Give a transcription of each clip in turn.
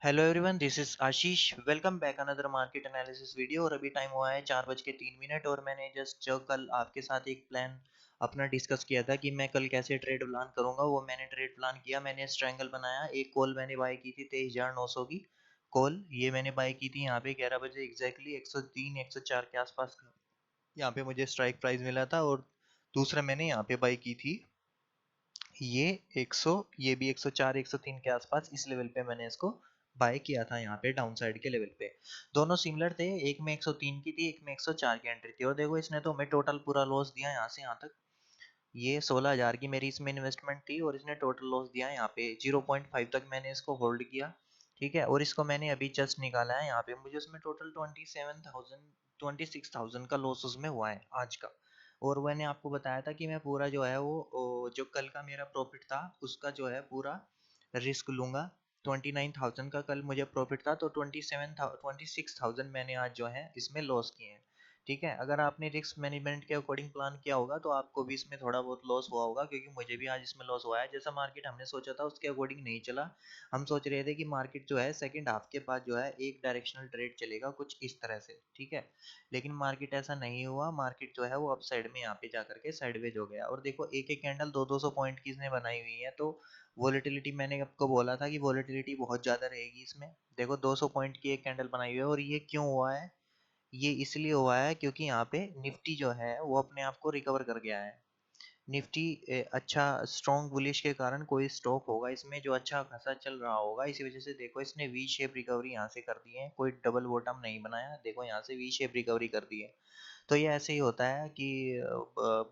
Hello everyone, this is Ashish. Welcome back another market analysis video. और अभी time हुआ है 4:03 और मैंने जस्ट जो कल आपके साथ एक प्लान अपना डिस्कस किया था कि मैं कल कैसे ट्रेड प्लान करूंगा, वो मैंने ट्रेड प्लान किया। मैंने ट्रायंगल बनाया। एक कॉल मैंने बाय की थी 23,900 की कॉल। ये मैंने बाय की थी यहाँ पे 11 बजे एग्जैक्टली 103 104 के आसपास का यहाँ पे मुझे स्ट्राइक प्राइस मिला था। और दूसरा मैंने यहाँ पे बाय की थी ये 100, ये भी 104 103 के आसपास इस लेवल पे मैंने इसको बाय किया था यहाँ पे डाउन साइड के लेवल पे। दोनों सिमिलर थे, एक में 103 की थी, एक में 104 की एंट्री थी। और देखो इसने तो हमें टोटल पूरा लॉस दिया यहाँ से यहाँ तक। ये 16,000 की मेरी इसमें इन्वेस्टमेंट थी और इसने टोटल लॉस दिया है यहाँ पे 0.5 तक मैंने इसको होल्ड किया। ठीक है, और इसको मैंने अभी जस्ट निकाला है यहाँ पे। मुझे उसमें टोटल 26,000 का लॉस उसमें हुआ है आज का। और मैंने आपको बताया था कि मैं पूरा जो है वो जो कल का मेरा प्रॉफिट था उसका जो है पूरा रिस्क लूंगा। 29,000 का कल मुझे प्रॉफिट था, तो 26,000 मैंने आज जो है इसमें लॉस किए हैं। ठीक है, अगर आपने रिस्क मैनेजमेंट के अकॉर्डिंग प्लान किया होगा तो आपको भी इसमें थोड़ा बहुत लॉस हुआ होगा, क्योंकि मुझे भी आज इसमें लॉस हुआ है। जैसा मार्केट हमने सोचा था उसके अकॉर्डिंग नहीं चला। हम सोच रहे थे कि मार्केट जो है सेकंड हाफ के बाद जो है एक डायरेक्शनल ट्रेड चलेगा कुछ इस तरह से। ठीक है, लेकिन मार्केट ऐसा नहीं हुआ। मार्केट जो है वो अप साइड में यहाँ पे जाकर के साइडवेज हो गया। और देखो एक एक कैंडल 200 पॉइंट की इसने बनाई हुई है, तो वोलेटिलिटी मैंने आपको बोला था कि वोलेटिलिटी बहुत ज़्यादा रहेगी इसमें। देखो 200 पॉइंट की एक कैंडल बनाई हुई है। और ये क्यों हुआ है? ये इसलिए हुआ है क्योंकि यहाँ पे निफ्टी जो है वो अपने आप को रिकवर कर गया है। निफ्टी अच्छा स्ट्रॉन्ग बुलिश के कारण कोई स्टॉक होगा इसमें जो अच्छा खासा चल रहा होगा, इसी वजह से देखो इसने वी शेप रिकवरी यहाँ से कर दी है। कोई डबल बॉटम नहीं बनाया, देखो यहाँ से वी शेप रिकवरी कर दी है। तो ये ऐसे ही होता है कि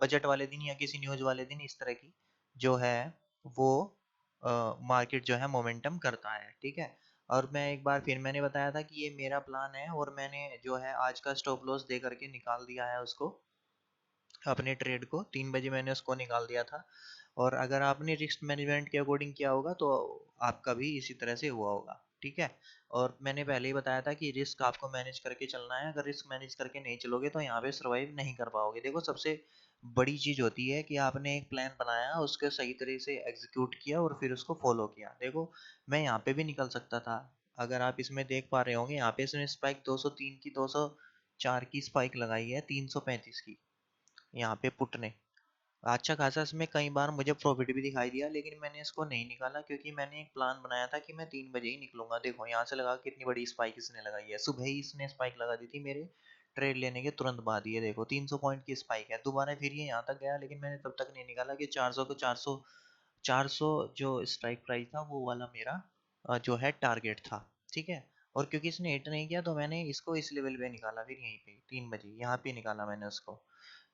बजट वाले दिन या किसी न्यूज वाले दिन इस तरह की जो है वो मार्केट जो है मोमेंटम करता है। ठीक है, और मैं एक बार फिर मैंने बताया था कि ये मेरा प्लान है और मैंने जो है आज का स्टॉप लॉस दे करके निकाल दिया है उसको। अपने ट्रेड को 3 बजे मैंने उसको निकाल दिया था। और अगर आपने रिस्क मैनेजमेंट के अकॉर्डिंग किया होगा तो आपका भी इसी तरह से हुआ होगा। ठीक है, और मैंने पहले ही बताया था कि रिस्क आपको मैनेज करके चलना है। अगर रिस्क मैनेज करके नहीं चलोगे तो यहाँ पे सर्वाइव नहीं कर पाओगे। देखो सबसे बड़ी चीज होती है कि आपने एक प्लान बनाया, उसके सही तरह से एग्जीक्यूट किया और फिर उसको फॉलो किया। देखो मैं यहाँ पे भी निकल सकता था। अगर आप इसमें देख पा रहे होंगे, यहाँ पे इसने स्पाइक 203 की 204 की स्पाइक लगाई है 335 की यहाँ पे पुट ने। अच्छा खासा इसमें कई बार मुझे प्रॉफिट भी दिखाई दिया, लेकिन मैंने इसको नहीं निकाला क्योंकि मैंने एक प्लान बनाया था कि मैं 3 बजे ही निकलूंगा। देखो यहाँ से लगा कितनी बड़ी स्पाइक इसने लगाई है, सुबह ही इसने स्पाइक लगा दी थी मेरे ट्रेड लेने के तुरंत बाद। ये देखो 300 पॉइंट की स्पाइक है। दोबारा फिर ये यहाँ तक गया, लेकिन मैंने तब तक नहीं निकाला कि 400 को 400 जो स्ट्राइक प्राइस था वो वाला मेरा जो है टारगेट था। ठीक है, और क्योंकि इसने हिट नहीं किया तो मैंने इसको इस लेवल पे निकाला, फिर यहीं पे 3 बजे यहाँ पे निकाला मैंने उसको।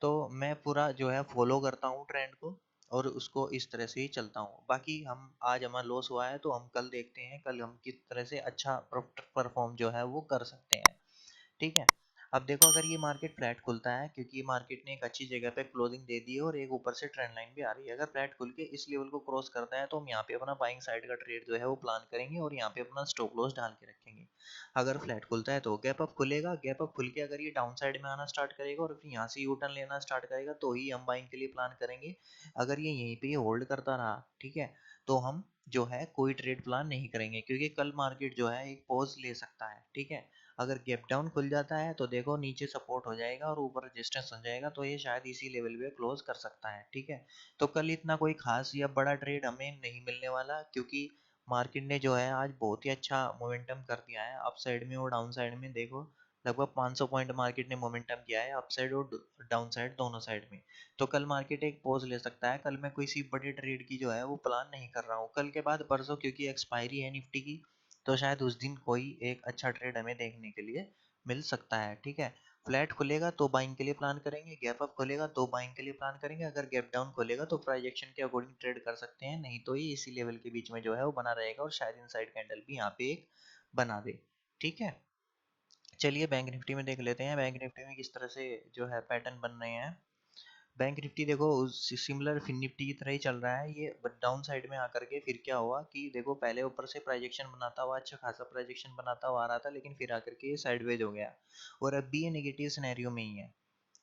तो मैं पूरा जो है फॉलो करता हूँ ट्रेंड को और उसको इस तरह से ही चलता हूँ। बाकी हम आज हमारा लॉस हुआ है तो हम कल देखते हैं कल हम किस तरह से अच्छा परफॉर्म जो है वो कर सकते हैं। ठीक है, अब देखो अगर ये मार्केट फ्लैट खुलता है, क्योंकि मार्केट ने एक अच्छी जगह पे क्लोजिंग दे दी है और एक ऊपर से ट्रेंड लाइन भी आ रही है। अगर फ्लैट खुल के इस लेवल को क्रॉस करता है तो हम यहाँ पे अपना बाइंग साइड का ट्रेड जो है वो प्लान करेंगे और यहाँ पे अपना स्टॉप लॉस डाल के रखेंगे। अगर फ्लैट खुलता है तो गैप अप खुलेगा, गैप अप खुल के अगर ये डाउन साइड में आना स्टार्ट करेगा और फिर यहाँ से यू टर्न लेना स्टार्ट करेगा तो ही हम बाइंग के लिए प्लान करेंगे। अगर ये यहीं पे होल्ड करता रहा, ठीक है, तो हम जो है कोई ट्रेड प्लान नहीं करेंगे, क्योंकि कल मार्केट जो है एक पॉज ले सकता है। ठीक है, अगर गैप डाउन खुल जाता है तो देखो नीचे सपोर्ट हो जाएगा और ऊपर रेजिस्टेंस हो जाएगा, तो ये शायद इसी लेवल पे क्लोज कर सकता है। ठीक है, तो कल इतना कोई खास या बड़ा ट्रेड हमें नहीं मिलने वाला, क्योंकि मार्केट ने जो है आज बहुत ही अच्छा मोमेंटम कर दिया है अप साइड में और डाउन साइड में। देखो लगभग 500 पॉइंट मार्केट ने मोमेंटम किया है अप साइड और डाउन साइड दोनों साइड में। तो कल मार्केट एक पॉज ले सकता है। कल मैं किसी बड़े ट्रेड की जो है वो प्लान नहीं कर रहा हूँ। कल के बाद परसों क्योंकि एक्सपायरी है निफ्टी की, तो शायद उस दिन कोई एक अच्छा ट्रेड हमें देखने के लिए मिल सकता है। ठीक है, फ्लैट खुलेगा तो बाइंग के लिए प्लान करेंगे, गैप अप खुलेगा तो बाइंग के लिए प्लान करेंगे, अगर गैप डाउन खुलेगा तो प्राइजेक्शन के अकॉर्डिंग ट्रेड कर सकते हैं, नहीं तो ये इसी लेवल के बीच में जो है वो बना रहेगा और शायद इनसाइड कैंडल भी यहाँ पे एक बना दे। ठीक है, चलिए बैंक निफ्टी में देख लेते हैं बैंक निफ्टी में किस तरह से जो है पैटर्न बन रहे हैं। बैंक निफ्टी देखो सिमिलर फिन निफ्टी की तरह ही चल रहा है। ये डाउन साइड में आकर के फिर क्या हुआ कि देखो पहले ऊपर से प्रोजेक्शन बनाता हुआ अच्छा खासा प्रोजेक्शन बनाता हुआ आ रहा था, लेकिन फिर आकर के ये साइडवेज हो गया और अब भी ये नेगेटिव सिनेरियो में ही है।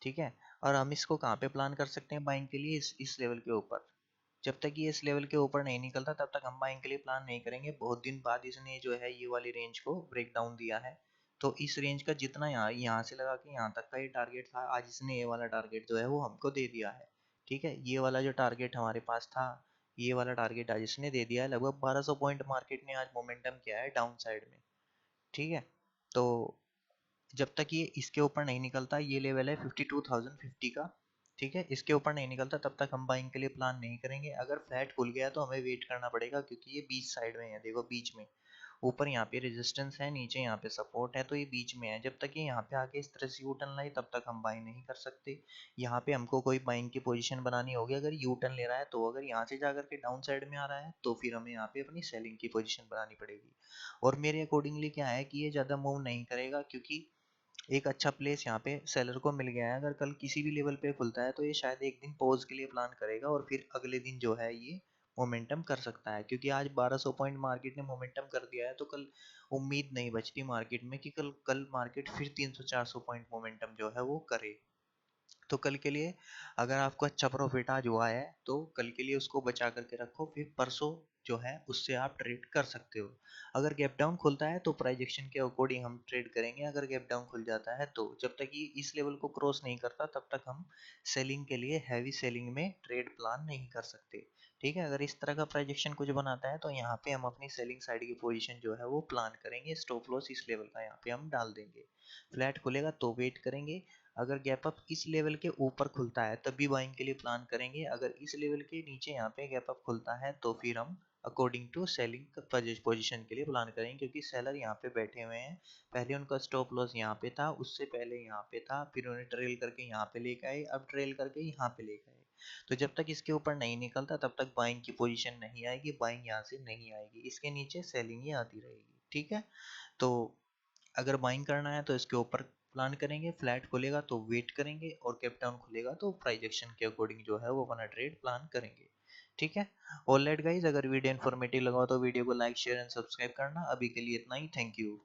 ठीक है, और हम इसको कहाँ पे प्लान कर सकते हैं बाइंग के लिए? इस लेवल के ऊपर। जब तक ये इस लेवल के ऊपर नहीं निकलता तब तक हम बाइंग के लिए प्लान नहीं करेंगे। बहुत दिन बाद इसने जो है ये वाली रेंज को ब्रेक डाउन दिया है, तो इस रेंज का जितना यहाँ से लगा के यहाँ तक का ये टारगेट था, आज इसने ये वाला टारगेट जो है वो हमको दे दिया है। ठीक है, ये वाला जो टारगेट हमारे पास था, ये वाला टारगेट आज इसने दे दिया है। लगभग 1200 पॉइंट मार्केट ने आज मोमेंटम किया है डाउन साइड में। ठीक है, तो जब तक ये इसके ऊपर नहीं निकलता, ये लेवल है 52,050 का। ठीक है, इसके ऊपर नहीं निकलता तब तक हम बाइंग के लिए प्लान नहीं करेंगे। अगर फ्लैट खुल गया तो हमें वेट करना पड़ेगा, क्योंकि ये बीच साइड में है, देखो बीच में, ऊपर यहाँ पे रेजिस्टेंस है, नीचे यहाँ पे सपोर्ट है, तो ये बीच में है। जब तक ये यहाँ पे आके इस तरह से यू टर्न लाए तब तक हम बाई नहीं कर सकते। यहाँ पे हमको कोई बाइंग की पोजीशन बनानी होगी अगर यू टर्न ले रहा है तो। अगर यहाँ से जाकर के डाउन साइड में आ रहा है तो फिर हमें यहाँ पे अपनी सेलिंग की पोजीशन बनानी पड़ेगी। और मेरे अकॉर्डिंगली क्या है कि ये ज़्यादा मूव नहीं करेगा, क्योंकि एक अच्छा प्लेस यहाँ पे सेलर को मिल गया है। अगर कल किसी भी लेवल पे खुलता है तो ये शायद एक दिन पॉज के लिए प्लान करेगा और फिर अगले दिन जो है ये मोमेंटम कर सकता है, क्योंकि आज 1200 पॉइंट मार्केट ने मोमेंटम कर दिया है, तो कल उम्मीद नहीं बचती मार्केट में कि कल कल मार्केट फिर 300-400 पॉइंट मोमेंटम जो है वो करे। तो कल के लिए अगर आपको अच्छा प्रॉफिट आज हुआ है तो कल के लिए उसको बचा करके रखो, फिर परसों जो है उससे आप ट्रेड कर सकते हो। अगर गैप डाउन खुलता है तो प्राइस एक्शन के अकॉर्डिंग हम ट्रेड करेंगे। अगर गैप डाउन खुल जाता है तो जब तक ये इस लेवल को क्रॉस नहीं करता तब तक हम सेलिंग के लिए हैवी सेलिंग में ट्रेड प्लान नहीं कर सकते। ठीक है, अगर इस तरह का प्राइस एक्शन कुछ बनाता है तो यहाँ पे हम अपनी सेलिंग साइड की पोजीशन जो है वो प्लान करेंगे। स्टॉप लॉस इस लेवल का यहाँ पे हम डाल देंगे। फ्लैट खुलेगा तो वेट करेंगे। अगर गैप अप इस लेवल के ऊपर खुलता है तब भी बाइंग के लिए प्लान करेंगे। अगर इस लेवल के नीचे यहाँ पे गैप अप खुलता है तो फिर हम अकॉर्डिंग टू सेलिंग पोजीशन के लिए प्लान करेंगे, क्योंकि सेलर यहाँ पे बैठे हुए हैं। पहले उनका स्टॉप लॉस यहाँ पे था, उससे पहले यहाँ पे था, फिर उन्हें ट्रेल करके यहाँ पे लेके आए, अब ट्रेल करके यहाँ पे लेके आए। तो जब तक इसके ऊपर नहीं निकलता तब तक बाइंग की पोजीशन नहीं आएगी, बाइंग यहाँ से नहीं आएगी, इसके नीचे सेलिंग ही आती रहेगी। ठीक है, तो अगर बाइंग करना है तो इसके ऊपर प्लान करेंगे, फ्लैट खुलेगा तो वेट करेंगे, और कैप डाउन खुलेगा तो प्राइस एक्शन के अकॉर्डिंग जो है वो अपना ट्रेड प्लान करेंगे। ठीक है, ऑलराइट गाइस, अगर वीडियो इन्फॉर्मेटिव लगा तो वीडियो को लाइक शेयर एंड सब्सक्राइब करना। अभी के लिए इतना ही, थैंक यू।